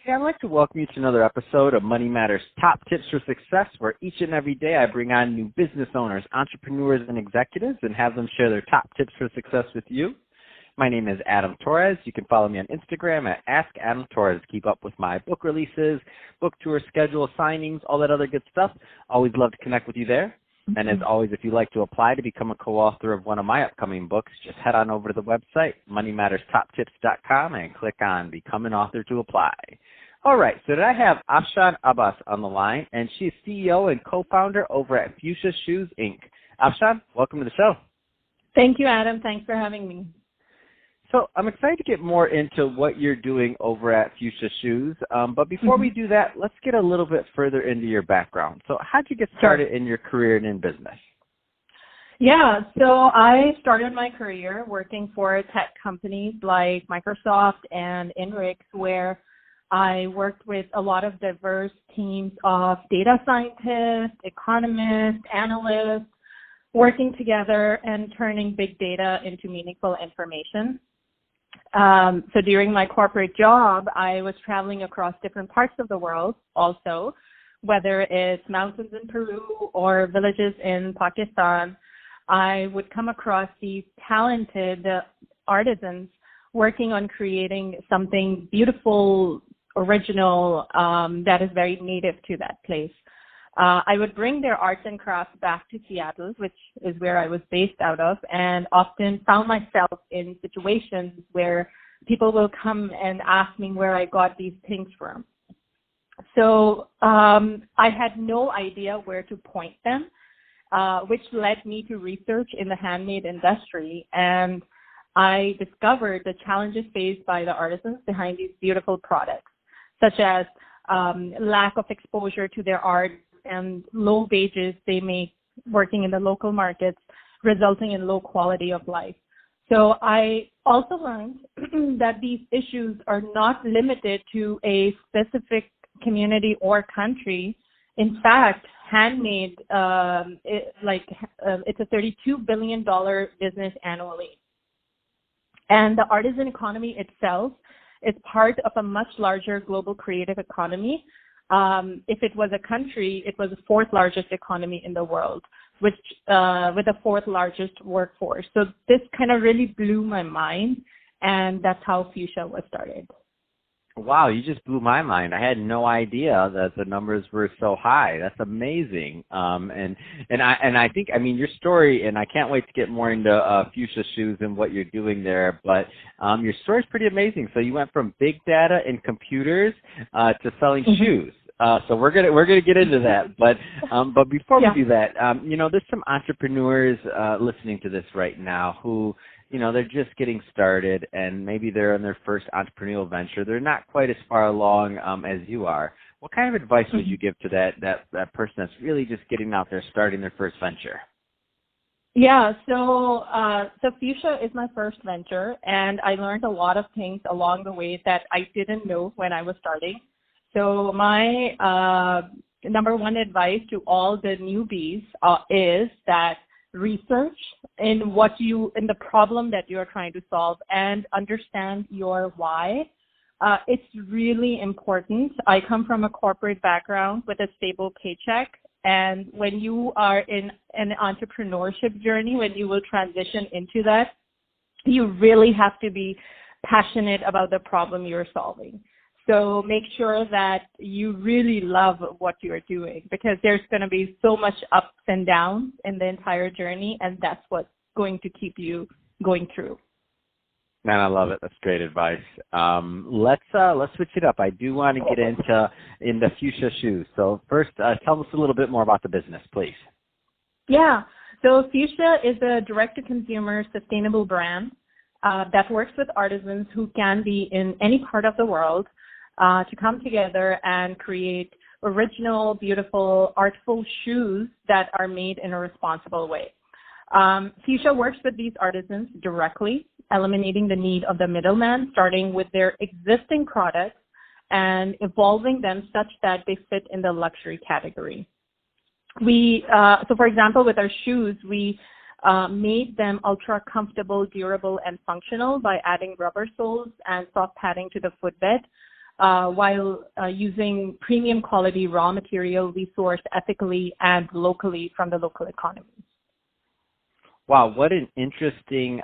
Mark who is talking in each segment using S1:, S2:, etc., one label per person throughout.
S1: Hey, I'd like to welcome you to another episode of Money Matters Top Tips for Success, where each and every day I bring on new business owners, entrepreneurs, and executives and have them share their top tips for success with you. My name is Adam Torres. You can follow me on Instagram at AskAdamTorres. Keep up with my book releases, book tour schedule, signings, all that other good stuff. Always love to connect with you there. And as always, if you'd like to apply to become a co-author of one of my upcoming books, just head on over to the website, moneymatterstoptips.com, and click on Become an Author to apply. All right, so today I have Afshan Abbas on the line, and she's CEO and co-founder over at Fuchsia Shoes, Inc. Afshan, welcome to the show.
S2: Thank you, Adam. Thanks for having me.
S1: So I'm excited to get more into what you're doing over at Fuchsia Shoes. But before we do that, let's get a little bit further into your background. So how'd you get started in your career and in business?
S2: Yeah, so I started my career working for tech companies like Microsoft and Inrix, where I worked with a lot of diverse teams of data scientists, economists, analysts, working together and turning big data into meaningful information. So during my corporate job, I was traveling across different parts of the world also, whether it's mountains in Peru or villages in Pakistan. I would come across these talented artisans working on creating something beautiful, original, that is very native to that place. I would bring their arts and crafts back to Seattle, which is where I was based out of, and often found myself in situations where people will come and ask me where I got these things from. So I had no idea where to point them, which led me to research in the handmade industry, and I discovered the challenges faced by the artisans behind these beautiful products, such as lack of exposure to their art and low wages they make working in the local markets, resulting in low quality of life. So I also learned that these issues are not limited to a specific community or country. In fact, handmade, it's a $32 billion business annually. And the artisan economy itself is part of a much larger global creative economy. If it was a country, it was the fourth largest economy in the world, which with the fourth largest workforce. So this kind of really blew my mind, and that's how Fuchsia was started.
S1: Wow, you just blew my mind. I had no idea that the numbers were so high. That's amazing. And I think, I mean, your story, and I can't wait to get more into Fuchsia Shoes and what you're doing there, but your story is pretty amazing. So you went from big data and computers to selling shoes. So we're gonna get into that, but before we do that, there's some entrepreneurs listening to this right now who, they're just getting started, and maybe they're in their first entrepreneurial venture. They're not quite as far along as you are. What kind of advice would you give to that person that's really just getting out there, starting their first venture?
S2: Yeah, so Fuchsia is my first venture, and I learned a lot of things along the way that I didn't know when I was starting. So my number one advice to all the newbies is that research in the problem that you're trying to solve and understand your why. It's really important. I come from a corporate background with a stable paycheck. And when you are in an entrepreneurship journey, when you will transition into that, you really have to be passionate about the problem you're solving. So make sure that you really love what you're doing, because there's going to be so much ups and downs in the entire journey, and that's what's going to keep you going through.
S1: Man, I love it. That's great advice. Let's switch it up. I do want to get into Fuchsia Shoes. So first, tell us a little bit more about the business, please.
S2: Yeah. So Fuchsia is a direct-to-consumer sustainable brand that works with artisans who can be in any part of the world to come together and create original, beautiful, artful shoes that are made in a responsible way. Fuchsia works with these artisans directly, eliminating the need of the middleman, starting with their existing products and evolving them such that they fit in the luxury category. So for example, with our shoes, we made them ultra comfortable, durable, and functional by adding rubber soles and soft padding to the footbed. while using premium quality raw material we source ethically and locally from the local economy.
S1: Wow, what an interesting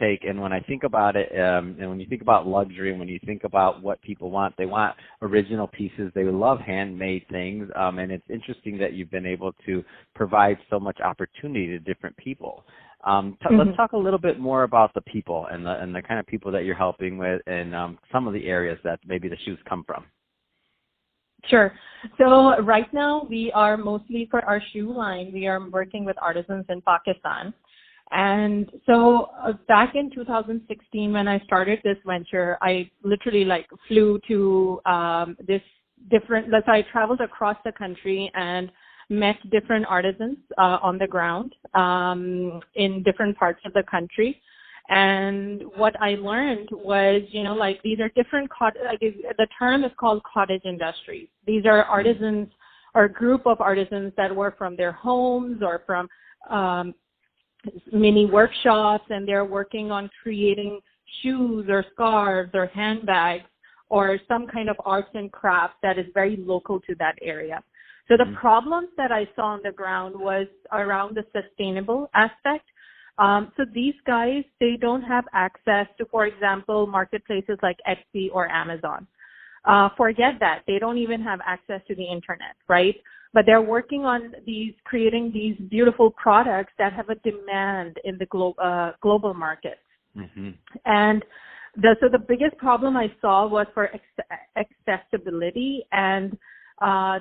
S1: take. And when I think about it, and when you think about luxury, and when you think about what people want, they want original pieces. They love handmade things, and it's interesting that you've been able to provide so much opportunity to different people. Let's talk a little bit more about the people and the kind of people that you're helping with, and some of the areas that maybe the shoes come from.
S2: Sure. So right now we are mostly, for our shoe line, we are working with artisans in Pakistan. And so back in 2016, when I started this venture, I literally flew to I traveled across the country and met different artisans on the ground in different parts of the country. And what I learned was, these are different, the term is called cottage industries. These are artisans or a group of artisans that work from their homes or from mini workshops, and they're working on creating shoes or scarves or handbags or some kind of arts and crafts that is very local to that area. So the problems that I saw on the ground was around the sustainable aspect. So these guys, they don't have access to, for example, marketplaces like Etsy or Amazon. Forget that. They don't even have access to the internet, right? But they're working on creating these beautiful products that have a demand in the global market. And so the biggest problem I saw was for accessibility and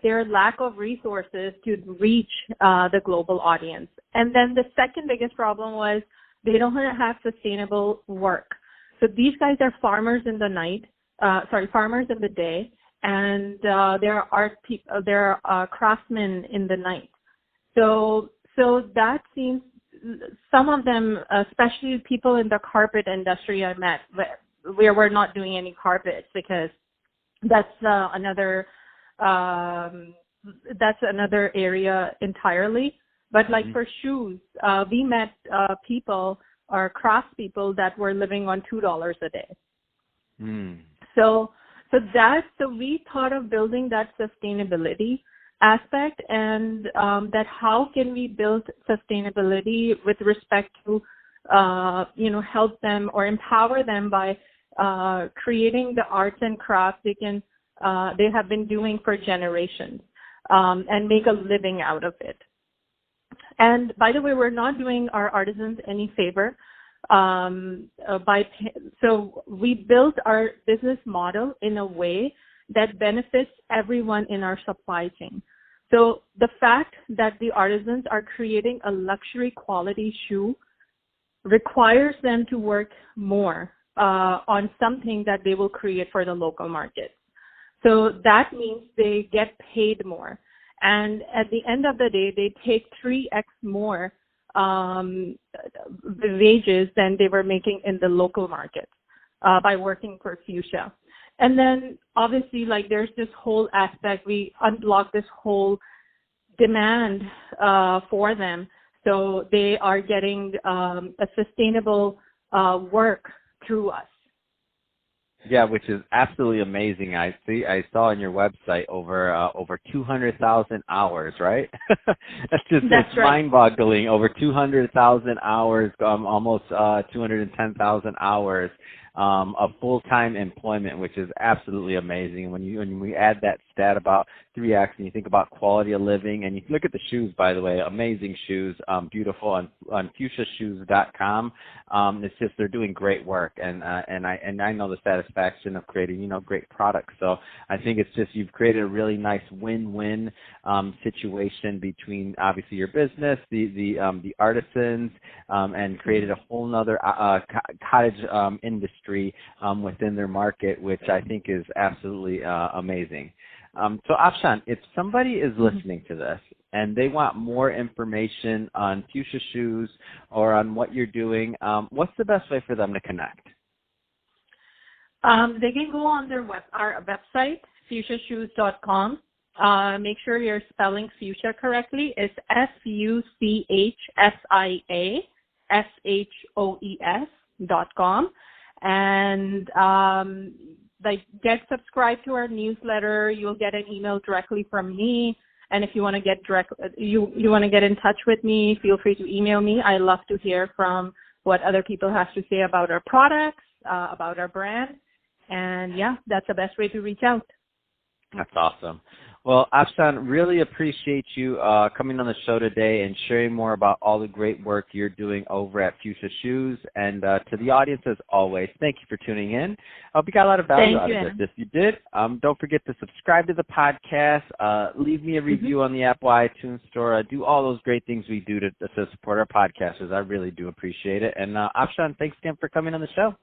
S2: their lack of resources to reach the global audience. And then the second biggest problem was they don't have sustainable work. So these guys are farmers in the day, and they're craftsmen in the night. So that seems, some of them, especially people in the carpet industry I met, where we're not doing any carpets because that's another area entirely. But for shoes, we met people or craftspeople that were living on $2 a day. So we thought of building that sustainability aspect, and that how can we build sustainability with respect to help them or empower them by creating the arts and crafts they have been doing for generations, and make a living out of it. And by the way, we're not doing our artisans any favor. So we built our business model in a way that benefits everyone in our supply chain. So the fact that the artisans are creating a luxury quality shoe requires them to work more on something that they will create for the local market. So that means they get paid more. And at the end of the day, they take 3x more wages than they were making in the local market by working for Fuchsia. And then obviously, there's this whole aspect, we unblock this whole demand for them. So they are getting a sustainable work through us.
S1: Yeah, which is absolutely amazing. I saw on your website over 200,000 hours, right? It's
S2: right.
S1: Mind-boggling. Over 200,000 hours, almost 210,000 hours of full-time employment, which is absolutely amazing. When we add that stat about 3x, and you think about quality of living, and you look at the shoes, by the way, amazing shoes, beautiful on FuchsiaShoes.com. It's just they're doing great work, and I know the satisfaction of creating great products. So I think it's just you've created a really nice win-win situation between obviously your business, the artisans, and created a whole nother cottage industry within their market, which I think is absolutely amazing. So Afshan, if somebody is listening to this and they want more information on Fuchsia Shoes or on what you're doing, what's the best way for them to connect?
S2: They can go on our website, fuchsiashoes.com. Make sure you're spelling Fuchsia correctly. It's FUCHSIASHOES.com. And get subscribed to our newsletter. You'll get an email directly from me. And if you want to you want to get in touch with me, feel free to email me. I love to hear from what other people have to say about our products, about our brand. And yeah, that's the best way to reach out.
S1: That's awesome. Well, Afshan, really appreciate you coming on the show today and sharing more about all the great work you're doing over at Fuchsia Shoes. And to the audience, as always, thank you for tuning in. I hope you got a lot of value out of this. If you did, don't forget to subscribe to the podcast, leave me a review on the Apple iTunes Store, do all those great things we do to support our podcasters. I really do appreciate it. And Afshan, thanks again for coming on the show.